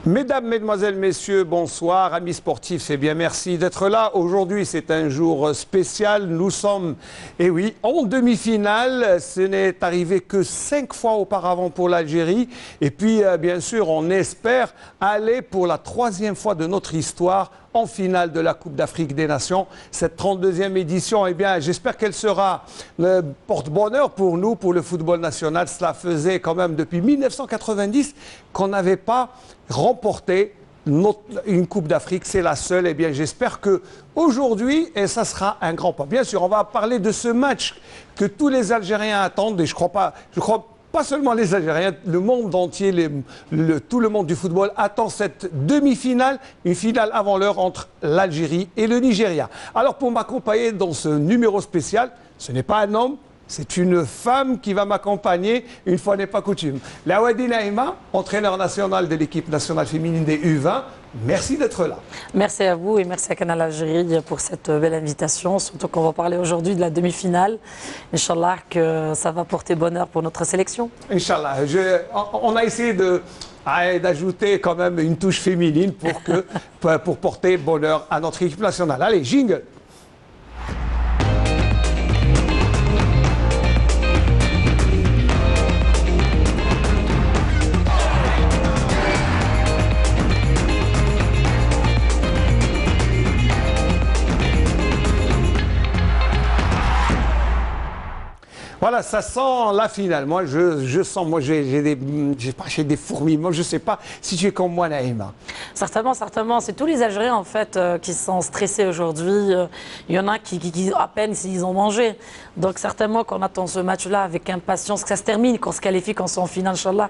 Mesdames, Mesdemoiselles, Messieurs, bonsoir. Amis sportifs, c'est bien, merci d'être là. Aujourd'hui, c'est un jour spécial. Nous sommes, eh oui, en demi-finale. Ce n'est arrivé que 5 fois auparavant pour l'Algérie. Et puis, bien sûr, on espère aller pour la 3e fois de notre histoire en finale de la Coupe d'Afrique des Nations. Cette 32e édition, eh bien, j'espère qu'elle sera porte-bonheur pour nous, pour le football national. Cela faisait quand même depuis 1990 qu'on n'avait pas remporté une Coupe d'Afrique. C'est la seule. Eh bien, j'espère qu'aujourd'hui, et ça sera un grand pas. Bien sûr, on va parler de ce match que tous les Algériens attendent. Et je crois pas seulement les Algériens, le monde entier, tout le monde du football attend cette demi-finale, une finale avant l'heure entre l'Algérie et le Nigeria. Alors pour m'accompagner dans ce numéro spécial, ce n'est pas un homme, c'est une femme qui va m'accompagner, une fois n'est pas coutume. Lawadi Naïma, entraîneur national de l'équipe nationale féminine des U20, merci d'être là. Merci à vous et merci à Canal Algérie pour cette belle invitation. Surtout qu'on va parler aujourd'hui de la demi-finale. Inch'Allah que ça va porter bonheur pour notre sélection. Inch'Allah. On a essayé d'ajouter quand même une touche féminine pour porter bonheur à notre équipe nationale. Allez, jingle. Voilà, ça sent la finale. Moi, je sens, moi, j'ai des fourmillements. Je ne sais pas si tu es comme moi, Naïma. Certainement, certainement. C'est tous les Algériens, en fait, qui sont stressés aujourd'hui. Il y en a qui à peine s'ils ont mangé. Donc, certainement qu'on attend ce match-là avec impatience, que ça se termine, qu'on se qualifie, qu'on soit en finale, Inch'Allah.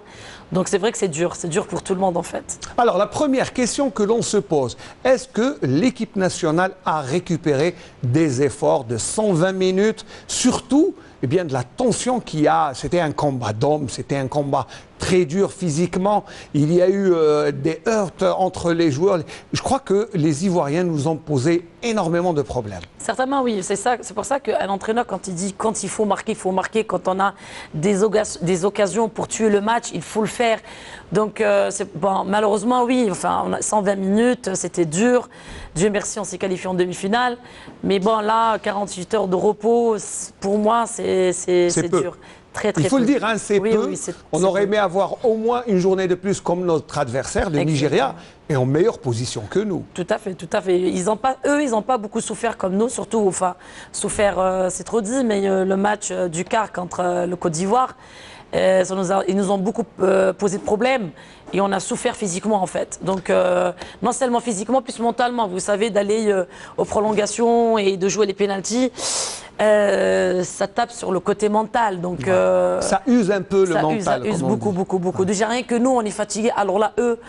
Donc, c'est vrai que c'est dur pour tout le monde, en fait. Alors, la première question que l'on se pose, est-ce que l'équipe nationale a récupéré des efforts de 120 minutes, surtout eh bien, de la tension qu'il y a? C'était un combat d'hommes, c'était un combat très dur physiquement. Il y a eu des heurts entre les joueurs. Je crois que les Ivoiriens nous ont posé énormément de problèmes. Certainement, oui. C'est pour ça qu'un entraîneur, quand il dit quand il faut marquer, il faut marquer. Quand on a des occasions pour tuer le match, il faut le faire. Donc, bon, malheureusement, oui. Enfin, on a 120 minutes, c'était dur. Dieu merci, on s'est qualifié en demi-finale. Mais bon, là, 48 heures de repos, pour moi, c'est dur. Très, il faut peu. le dire, hein, c'est peu. Oui, on aurait aimé avoir au moins une journée de plus comme notre adversaire, le Nigeria, et en meilleure position que nous. Tout à fait, tout à fait. Eux, ils n'ont pas beaucoup souffert comme nous, surtout, enfin, souffert, c'est trop dit, mais le match du quart contre le Côte d'Ivoire, ils nous ont beaucoup posé de problèmes et on a souffert physiquement en fait. Donc non seulement physiquement, plus mentalement. Vous savez, d'aller aux prolongations et de jouer les pénaltys, ça tape sur le côté mental. Donc ça use un peu le mental. Ça use beaucoup. Déjà rien que nous, on est fatigués. Alors là, eux,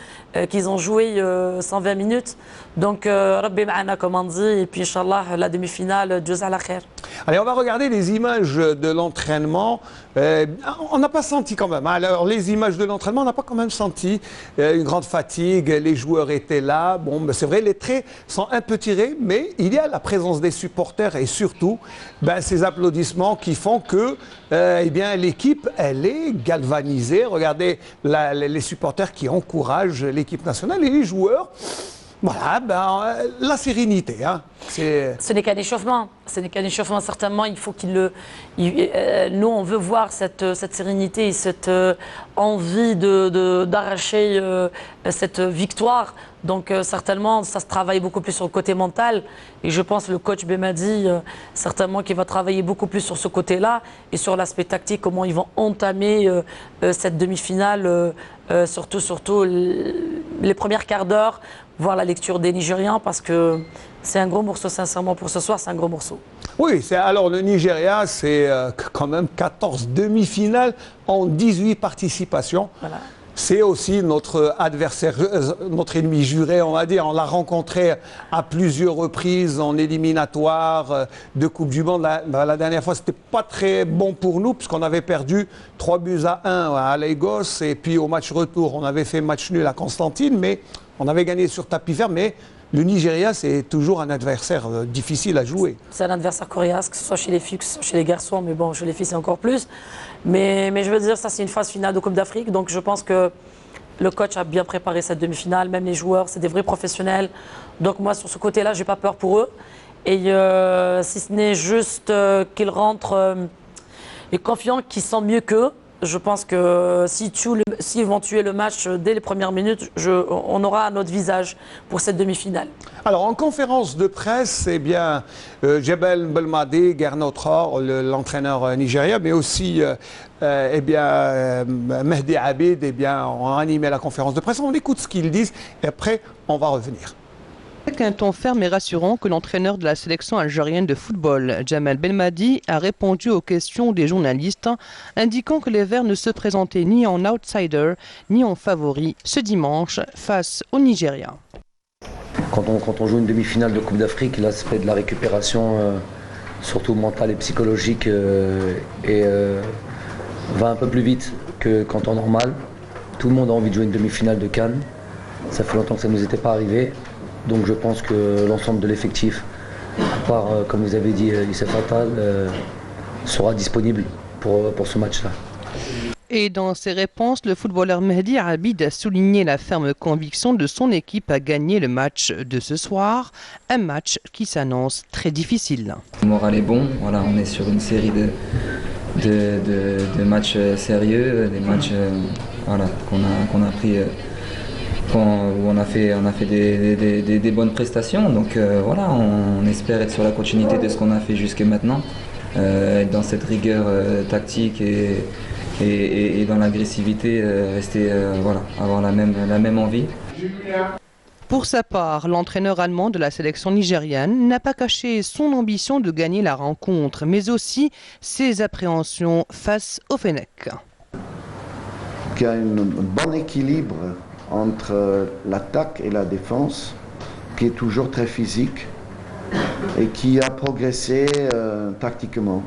qu'ils ont joué 120 minutes. Donc Rabbi Ma'ana, comme on dit, et puis Inch'Allah, la demi-finale, Juz ala khair. Allez, on va regarder les images de l'entraînement. On n'a pas senti quand même. Alors, les images de l'entraînement, on n'a pas quand même senti une grande fatigue. Les joueurs étaient là. Bon, ben, c'est vrai, les traits sont un peu tirés, mais il y a la présence des supporters et surtout ces applaudissements qui font que eh bien, l'équipe, elle est galvanisée. Regardez les supporters qui encouragent l'équipe nationale et les joueurs. Voilà, la sérénité. Hein. Ce n'est qu'un échauffement. Ce n'est qu'un échauffement, certainement. Il faut nous, on veut voir cette sérénité et cette envie d'arracher cette victoire. Donc, certainement, ça se travaille beaucoup plus sur le côté mental. Et je pense que le coach Belmadi, certainement, qu'il va travailler beaucoup plus sur ce côté-là et sur l'aspect tactique, comment ils vont entamer cette demi-finale, surtout les premières quarts d'heure, voir la lecture des Nigérians, parce que c'est un gros morceau, sincèrement, pour ce soir, c'est un gros morceau. Oui, alors le Nigeria, c'est quand même 14 demi-finales en 18 participations. Voilà. C'est aussi notre adversaire, notre ennemi juré, on va dire. On l'a rencontré à plusieurs reprises en éliminatoire de Coupe du Monde. La dernière fois, c'était pas très bon pour nous, puisqu'on avait perdu 3-1 à Lagos. Et puis au match retour, on avait fait match nul à Constantine, mais on avait gagné sur tapis vert. Mais le Nigeria, c'est toujours un adversaire difficile à jouer. C'est un adversaire coriace, que ce soit chez les filles, que ce soit chez les garçons, mais bon, chez les filles, c'est encore plus. Mais je veux dire, ça, c'est une phase finale de Coupe d'Afrique, donc je pense que Le coach a bien préparé cette demi-finale, même les joueurs, c'est des vrais professionnels. Donc moi, sur ce côté-là, j'ai pas peur pour eux. Et si ce n'est juste qu'ils rentrent et confiants, qu'ils sont mieux qu'eux, je pense que s'ils vont tuer le match dès les premières minutes, on aura notre visage pour cette demi-finale. Alors, en conférence de presse, eh bien, Jebel Belmadi, Gernot Rohr, l'entraîneur nigérien, mais aussi eh bien, Mehdi Abid, eh bien, ont animé la conférence de presse. On écoute ce qu'ils disent et après, on va revenir. Avec un ton ferme et rassurant que l'entraîneur de la sélection algérienne de football, Djamel Belmadi, a répondu aux questions des journalistes, indiquant que les Verts ne se présentaient ni en outsider ni en favori ce dimanche face au Nigeria. Quand on joue une demi-finale de Coupe d'Afrique, l'aspect de la récupération, surtout mentale et psychologique, va un peu plus vite qu'en temps normal. Tout le monde a envie de jouer une demi-finale de CAN. Ça fait longtemps que ça ne nous était pas arrivé. Donc je pense que l'ensemble de l'effectif, à part, comme vous avez dit, Youssef Attal, sera disponible pour ce match-là. Et dans ses réponses, le footballeur Mehdi Abid a souligné la ferme conviction de son équipe à gagner le match de ce soir, un match qui s'annonce très difficile. Le moral est bon, voilà, on est sur une série de matchs sérieux, des matchs voilà, qu'on a pris, où on a fait des bonnes prestations. Donc voilà, on espère être sur la continuité de ce qu'on a fait jusque maintenant, être dans cette rigueur tactique et dans l'agressivité, rester, voilà, avoir la même envie. Pour sa part, l'entraîneur allemand de la sélection nigériane n'a pas caché son ambition de gagner la rencontre, mais aussi ses appréhensions face au Fennec. Il y a un bon équilibre entre l'attaque et la défense, qui est toujours très physique et qui a progressé tactiquement.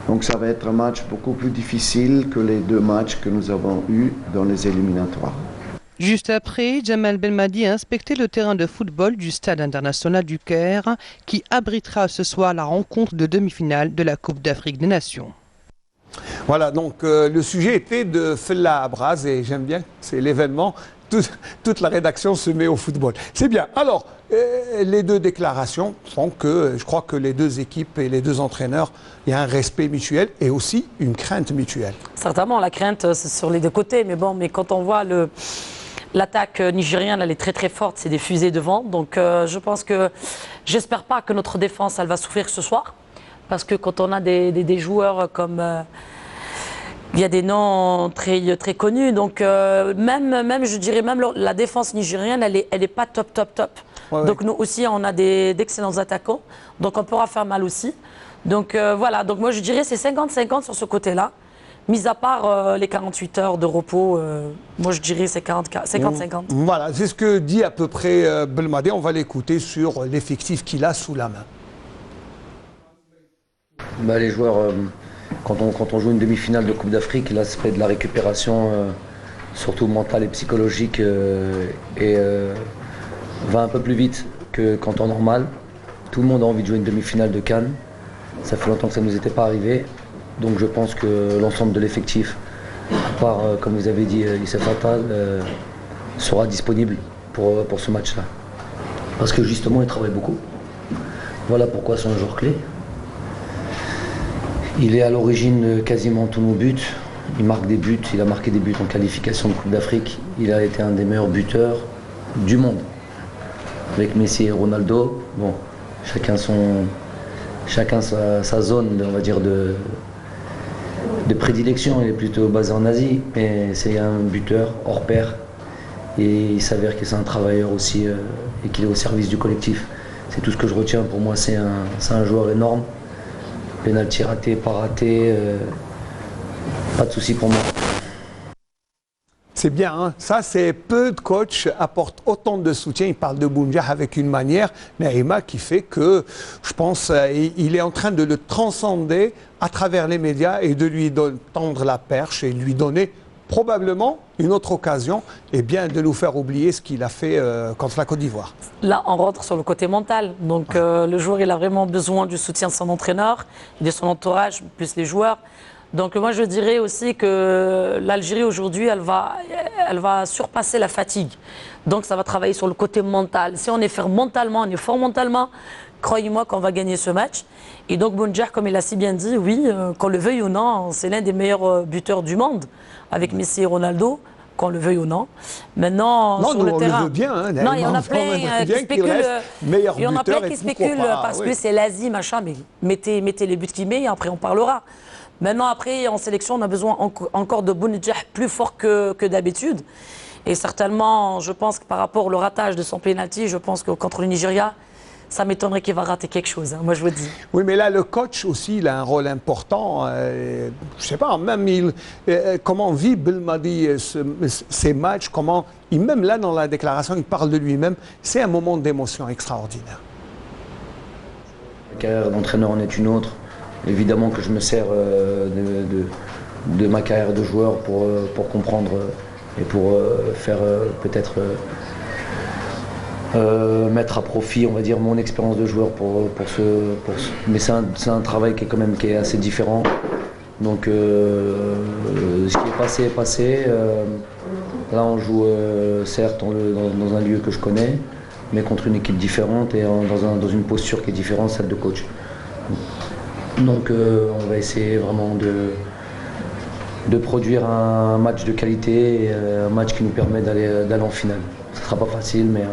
Donc ça va être un match beaucoup plus difficile que les deux matchs que nous avons eus dans les éliminatoires. Juste après, Djamel Belmadi a inspecté le terrain de football du Stade international du Caire, qui abritera ce soir la rencontre de demi-finale de la Coupe d'Afrique des Nations. Voilà, donc le sujet était de Fella Abraz et j'aime bien, c'est l'événement. Toute la rédaction se met au football. C'est bien. Alors, les deux déclarations font que je crois que les deux équipes et les deux entraîneurs, il y a un respect mutuel et aussi une crainte mutuelle. Certainement, la crainte, c'est sur les deux côtés. Mais bon, mais quand on voit l'attaque nigérienne, elle est très très forte, c'est des fusées devant. Donc je pense que, j'espère pas que notre défense, elle va souffrir ce soir. Parce que quand on a des joueurs comme... il y a des noms très, très connus, donc même je dirais, même la défense nigérienne, elle est pas top. Ouais, donc nous aussi, on a d'excellents attaquants, donc on pourra faire mal aussi. Donc voilà, donc moi je dirais c'est 50-50 sur ce côté-là. Mis à part les 48 heures de repos, moi je dirais c'est 50-50. Voilà, c'est ce que dit à peu près Belmadi. On va l'écouter sur l'effectif qu'il a sous la main. Bah, les joueurs, quand on joue une demi-finale de Coupe d'Afrique, l'aspect de la récupération, surtout mentale et psychologique, va un peu plus vite qu'en temps normal. Tout le monde a envie de jouer une demi-finale de CAN. Ça fait longtemps que ça ne nous était pas arrivé. Donc je pense que l'ensemble de l'effectif, à part, comme vous avez dit, Youssef Attal, sera disponible pour ce match-là. Parce que justement, il travaille beaucoup. Voilà pourquoi c'est un joueur clé. Il est à l'origine de quasiment tous nos buts. Il marque des buts, il a marqué des buts en qualification de Coupe d'Afrique. Il a été un des meilleurs buteurs du monde. Avec Messi et Ronaldo, bon, chacun sa zone, on va dire, de prédilection. Il est plutôt basé en Asie, mais c'est un buteur hors pair. Et il s'avère que c'est un travailleur aussi et qu'il est au service du collectif. C'est tout ce que je retiens. Pour moi, c'est un joueur énorme. Pénalty raté, pas raté, pas de souci pour moi. C'est bien, hein? Ça c'est peu de coachs apportent autant de soutien. Il parle de Bounja avec une manière, Naïma, qui fait que, je pense, il est en train de le transcender à travers les médias et de lui tendre la perche et lui donner probablement une autre occasion et bien de nous faire oublier ce qu'il a fait contre la Côte d'Ivoire. Là, on rentre sur le côté mental. Donc le joueur, il a vraiment besoin du soutien de son entraîneur, de son entourage, plus les joueurs. Donc moi je dirais aussi que l'Algérie aujourd'hui, elle va surpasser la fatigue. Donc ça va travailler sur le côté mental. Si on est fort mentalement, croyez-moi qu'on va gagner ce match. Et donc Bounedjah, comme il a si bien dit, oui, qu'on le veuille ou non, c'est l'un des meilleurs buteurs du monde, avec Messi et Ronaldo, qu'on le veuille ou non. Maintenant, sur le terrain... le veut bien. Hein, non, il y en a plein qui spéculent. Il y en a plein qui spéculent parce que c'est l'Asie, machin, mais mettez les buts qu'il met et après on parlera. Maintenant, après, en sélection, on a besoin encore de Bounedjah plus fort que d'habitude. Et certainement, je pense que par rapport au ratage de son pénalty, je pense que contre le Nigeria, ça m'étonnerait qu'il va rater quelque chose, hein, moi je vous dis. Oui, mais là, le coach aussi, il a un rôle important. Je ne sais pas, même comment vit Belmadi ces matchs, même là, dans la déclaration, il parle de lui-même. C'est un moment d'émotion extraordinaire. La carrière d'entraîneur en est une autre. Évidemment que je me sers de ma carrière de joueur pour comprendre et pour faire peut-être mettre à profit, on va dire, mon expérience de joueur mais c'est un travail qui est assez différent. Donc ce qui est passé est passé. Là on joue certes dans un lieu que je connais, mais contre une équipe différente et dans une posture qui est différente, celle de coach. Donc on va essayer vraiment de produire un match de qualité, et un match qui nous permet d'aller en finale. Ce ne sera pas facile, mais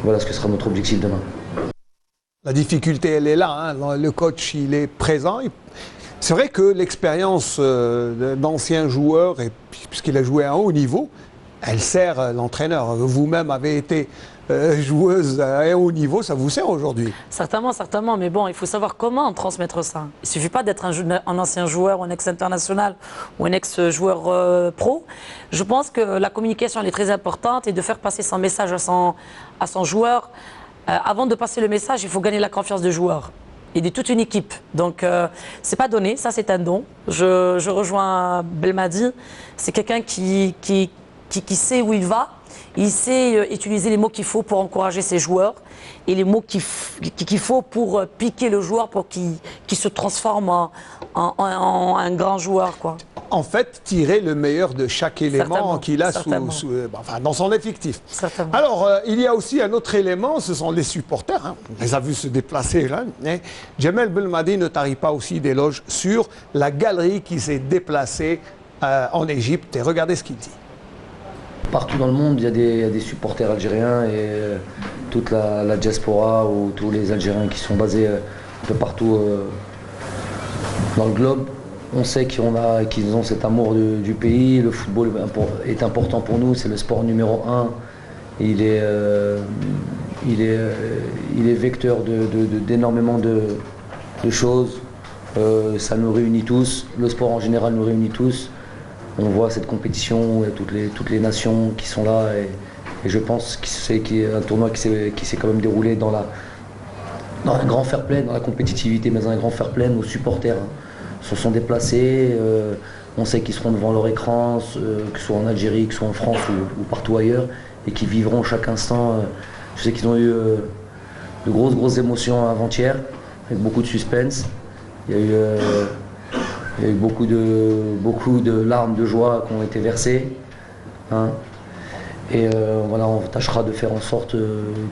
voilà ce que sera notre objectif demain. La difficulté, elle est là. Hein. Le coach, il est présent. C'est vrai que l'expérience d'anciens joueurs, et puisqu'il a joué à un haut niveau, elle sert l'entraîneur. Vous-même avez été joueuse à un haut niveau, ça vous sert aujourd'hui? Certainement, mais bon, il faut savoir comment transmettre ça. Il ne suffit pas d'être un ancien joueur, un ex-international ou un ex-joueur pro. Je pense que la communication elle est très importante et de faire passer son message à son joueur. Avant de passer le message, il faut gagner la confiance du joueur et de toute une équipe. Donc, c'est pas donné, ça c'est un don. Je rejoins Belmadi, c'est quelqu'un qui sait où il va. Il sait utiliser les mots qu'il faut pour encourager ses joueurs et les mots qu'il faut pour piquer le joueur pour qu'il se transforme en un grand joueur, quoi. En fait, tirer le meilleur de chaque élément qu'il a dans son effectif. Certainement. Alors, il y a aussi un autre élément, ce sont les supporters. Hein. On les a vus se déplacer là. Hein. Jamel Belmadi ne tarit pas aussi d'éloges sur la galerie qui s'est déplacée en Égypte. Et regardez ce qu'il dit. Partout dans le monde, il y a des supporters algériens et toute la diaspora ou tous les Algériens qui sont basés un peu partout dans le globe. On sait qu'ils ont cet amour du pays. Le football est important pour nous, c'est le sport numéro 1. Il est vecteur d'énormément de choses. Ça nous réunit tous. Le sport en général nous réunit tous. On voit cette compétition, toutes les nations qui sont là et je pense que c'est un tournoi qui s'est quand même déroulé dans un grand fair play, dans la compétitivité, mais dans un grand fair play. Nos supporters se sont déplacés, on sait qu'ils seront devant leur écran, que ce soit en Algérie, que ce soit en France ou partout ailleurs, et qui vivront chaque instant. Je sais qu'ils ont eu de grosses émotions avant-hier, avec beaucoup de suspense. Il y a eu beaucoup de larmes de joie qui ont été versées. Hein. Et voilà, on tâchera de faire en sorte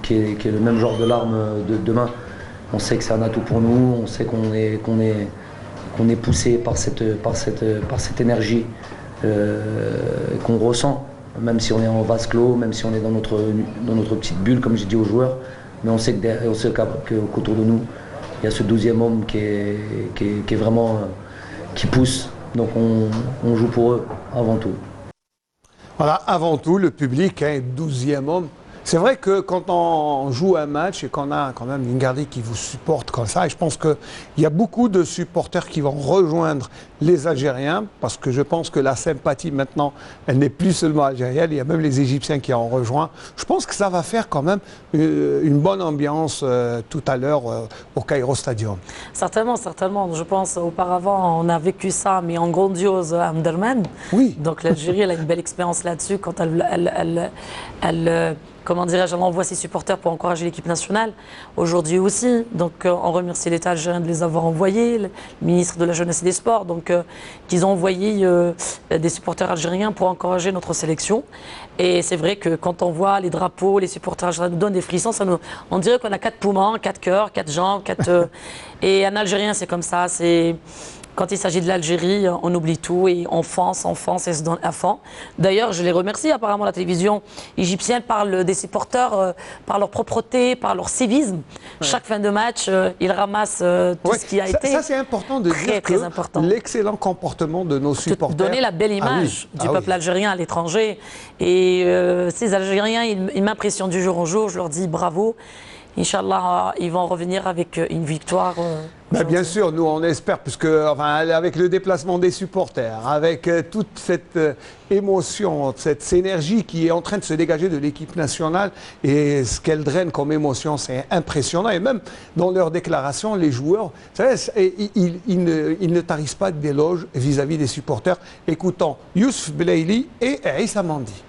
qu'il y ait le même genre de larmes de demain. On sait que c'est un atout pour nous, on sait qu'on est poussé par cette énergie qu'on ressent, même si on est en vase clos, même si on est dans notre petite bulle, comme j'ai dit aux joueurs. Mais on sait qu'autour de nous, il y a ce 12e homme qui est vraiment... qui pousse, donc on joue pour eux avant tout. Voilà, avant tout, le public, 12e homme. C'est vrai que quand on joue un match et qu'on a quand même une galerie qui vous supporte comme ça, et je pense qu'il y a beaucoup de supporters qui vont rejoindre les Algériens, parce que je pense que la sympathie maintenant, elle n'est plus seulement algérienne, il y a même les Égyptiens qui en rejoignent. Je pense que ça va faire quand même une bonne ambiance tout à l'heure au Cairo Stadium. Certainement. Je pense auparavant, on a vécu ça, mais en grandiose à Omdurman. Oui. Donc l'Algérie, elle a une belle expérience là-dessus quand elle comment dirais-je, elle envoie ses supporters pour encourager l'équipe nationale. Aujourd'hui aussi, donc on remercie l'État algérien de les avoir envoyés, le ministre de la Jeunesse et des Sports, donc qu'ils ont envoyé des supporters algériens pour encourager notre sélection. Et c'est vrai que quand on voit les drapeaux, les supporters algériens nous donnent des frissons, on dirait qu'on a 4 poumons, 4 cœurs, 4 jambes, 4... et un Algérien, c'est comme ça, c'est... Quand il s'agit de l'Algérie, on oublie tout et on fonce et se donne à fond. D'ailleurs, je les remercie. Apparemment, la télévision égyptienne parle des supporters par leur propreté, par leur civisme. Ouais. Chaque fin de match, ils ramassent tout ce qui a été. Ça, c'est important de dire que l'excellent comportement de nos supporters. Donner la belle image du peuple algérien à l'étranger. Et ces Algériens, ils m'impressionnent du jour au jour. Je leur dis bravo. Inch'Allah, ils vont revenir avec une victoire. Bien sûr, nous on espère, puisque avec le déplacement des supporters, avec toute cette émotion, cette énergie qui est en train de se dégager de l'équipe nationale et ce qu'elle draine comme émotion, c'est impressionnant. Et même dans leurs déclarations, les joueurs, vous savez, ils ne tarissent pas d'éloges vis-à-vis des supporters. Écoutons Youssef Belaili et Issa Mandi.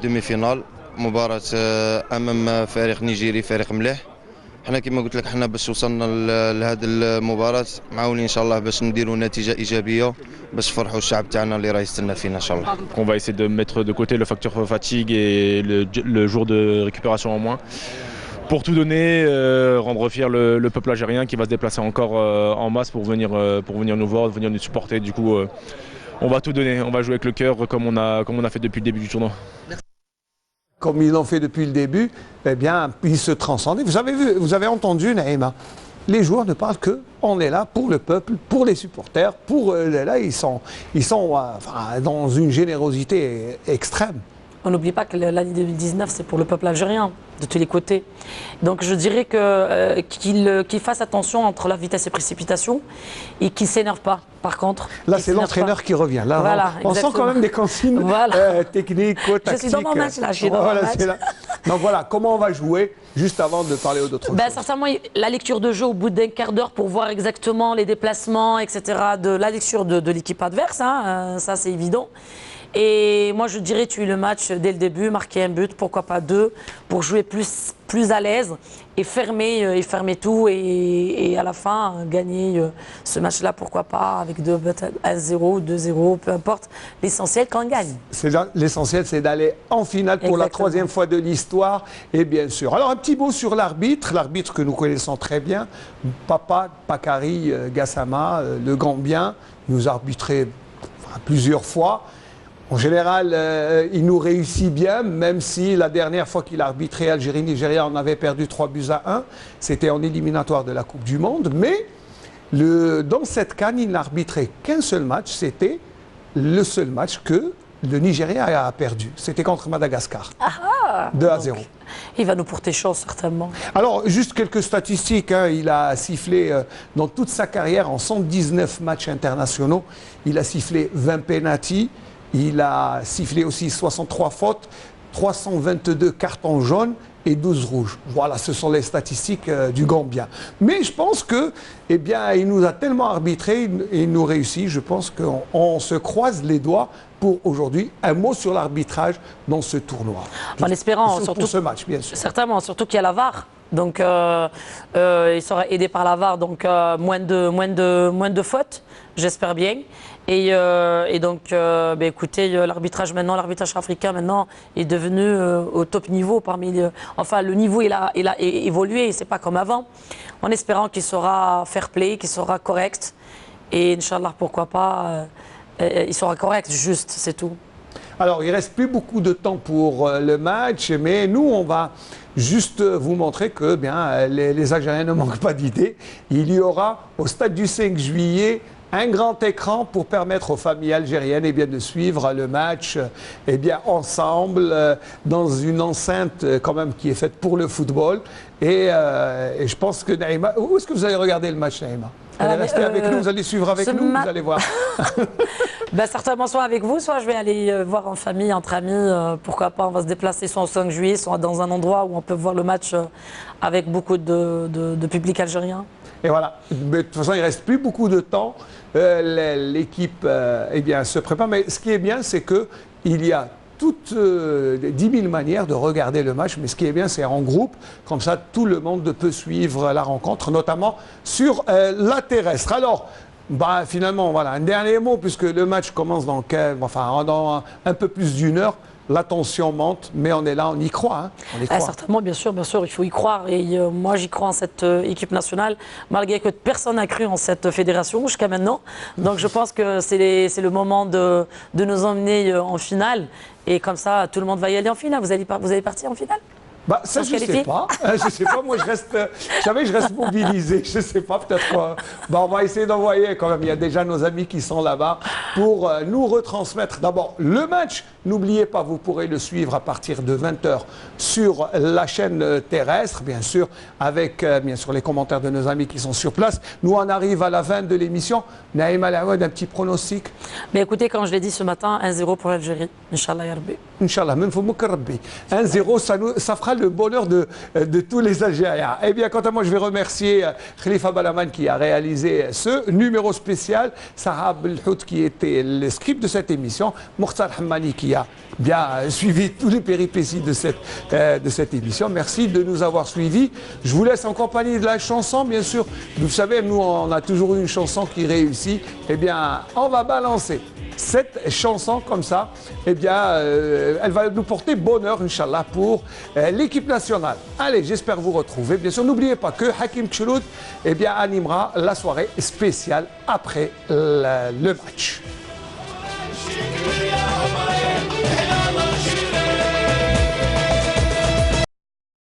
Demi-finale. مباراة أمام فريق نيجيري فريق مليح. حنا كما قلت لك حنا باش وصلنا لهذه المباراة معاونين إن شاء الله باش نديروا نتيجة إيجابية باش نفرحوا الشعب تاعنا اللي راه يستنى فينا إن شاء الله. On va essayer de mettre de côté le facteur fatigue et le jour de récupération en moins pour tout donner, rendre fier le peuple algérien qui va se déplacer encore en masse pour venir nous voir, venir nous supporter. Du coup, on va tout donner, on va jouer avec le cœur comme on a fait depuis le début du tournoi. Comme ils l'ont fait depuis le début, eh bien, ils se transcendent. Vous avez entendu, Naïma, les joueurs ne parlent que on est là pour le peuple, pour les supporters, là, ils sont dans une générosité extrême. On n'oublie pas que l'année 2019, c'est pour le peuple algérien, de tous les côtés. Donc je dirais qu'il fasse attention entre la vitesse et précipitation et qu'il ne s'énerve pas, par contre. Là, c'est l'entraîneur qui revient. Là, voilà, on sent quand même des consignes techniques, tactiques. Je suis dans mon match, là. Je suis dans mon match. Donc voilà, comment on va jouer, juste avant de parler d'autres choses. Certainement, la lecture de jeu au bout d'un quart d'heure pour voir exactement les déplacements, etc., de la lecture de l'équipe adverse, hein, ça c'est évident. Et moi, je dirais tuer le match dès le début, marquer un but, pourquoi pas 2, pour jouer plus à l'aise et fermer tout et à la fin gagner ce match-là, pourquoi pas, avec 1-0, 2-0, peu importe. L'essentiel quand on gagne. L'essentiel, c'est d'aller en finale pour la 3e fois de l'histoire, et bien sûr. Alors, un petit mot sur l'arbitre que nous connaissons très bien, Papa Bakary Gassama, le Gambien, nous a arbitré plusieurs fois. En général, il nous réussit bien, même si la dernière fois qu'il a arbitré Algérie-Nigeria, on avait perdu 3-1. C'était en éliminatoire de la Coupe du Monde. Mais dans cette CAN, il n'a arbitré qu'un seul match. C'était le seul match que le Nigeria a perdu. C'était contre Madagascar. 2-0. Il va nous porter chance, certainement. Alors, juste quelques statistiques. Hein. Il a sifflé, dans toute sa carrière, en 119 matchs internationaux, il a sifflé 20 pénaltys. Il a sifflé aussi 63 fautes, 322 cartons jaunes et 12 rouges. Voilà, ce sont les statistiques du Gambien. Mais je pense que, eh bien, il nous a tellement arbitré et il nous réussit. Je pense qu'on se croise les doigts pour aujourd'hui. Un mot sur l'arbitrage dans ce tournoi. En espérant, surtout pour ce match, bien sûr. Certainement, surtout qu'il y a la VAR. Donc, il sera aidé par la VAR, donc moins de fautes, j'espère bien. Et donc, écoutez, l'arbitrage africain maintenant est devenu au top niveau le niveau il a évolué, c'est pas comme avant. En espérant qu'il sera fair play, qu'il sera correct. Et Inch'Allah, pourquoi pas, il sera correct, juste, c'est tout. Alors, il ne reste plus beaucoup de temps pour le match, mais nous, on va juste vous montrer que les Algériens ne manquent pas d'idées. Il y aura au stade du 5 juillet un grand écran pour permettre aux familles algériennes de suivre le match ensemble dans une enceinte quand même qui est faite pour le football. Et je pense que Naïma, où est-ce que vous allez regarder le match, Naïma? Vous allez rester avec nous, vous allez suivre avec nous, vous allez voir. Certainement soit avec vous, soit je vais aller voir en famille, entre amis. Pourquoi pas, on va se déplacer soit au 5 juillet, soit dans un endroit où on peut voir le match avec beaucoup de public algérien. Et voilà, mais de toute façon, il ne reste plus beaucoup de temps. L'équipe se prépare. Mais ce qui est bien, c'est qu'il y a toutes 10 000 manières de regarder le match, mais ce qui est bien, c'est en groupe. Comme ça, tout le monde peut suivre la rencontre, notamment sur la terrestre. Alors, bah, finalement, voilà, un dernier mot, puisque le match commence dans un peu plus d'une heure. La tension monte, mais on est là, on y croit. Hein, on y croit. Certainement, bien sûr, il faut y croire. Et moi, j'y crois en cette équipe nationale, malgré que personne n'a cru en cette fédération jusqu'à maintenant. Donc, je pense que c'est le moment de nous emmener en finale. Et comme ça, tout le monde va y aller en finale. Vous allez partir en finale? Bah, ça, je ne sais pas. Je sais pas. Moi, je reste mobilisé. Je ne sais pas. Peut-être. On va essayer d'envoyer quand même. Il y a déjà nos amis qui sont là-bas pour nous retransmettre. D'abord, le match. N'oubliez pas, vous pourrez le suivre à partir de 20h sur la chaîne terrestre, bien sûr, avec bien sûr les commentaires de nos amis qui sont sur place. Nous, on arrive à la fin de l'émission. Naïm Alaoud, un petit pronostic. Mais écoutez, quand je l'ai dit ce matin, 1-0 pour l'Algérie. Inch'Allah, ya Rabbi. Inch'Allah, même faut 1-0, ça fera le bonheur de tous les Algériens. Eh bien, quant à moi, je vais remercier Khalifa Balaman qui a réalisé ce numéro spécial, Sarah Belhout qui était le script de cette émission, Mokhtar Hammani qui a bien suivi tous les péripéties de cette émission. Merci de nous avoir suivis. Je vous laisse en compagnie de la chanson, bien sûr. Vous savez, nous, on a toujours une chanson qui réussit. Eh bien, on va balancer cette chanson comme ça, eh bien, elle va nous porter bonheur, Inch'Allah, pour l'équipe nationale. Allez, j'espère vous retrouver. Bien sûr, n'oubliez pas que Hakim Chouloud, eh bien, animera la soirée spéciale après le match.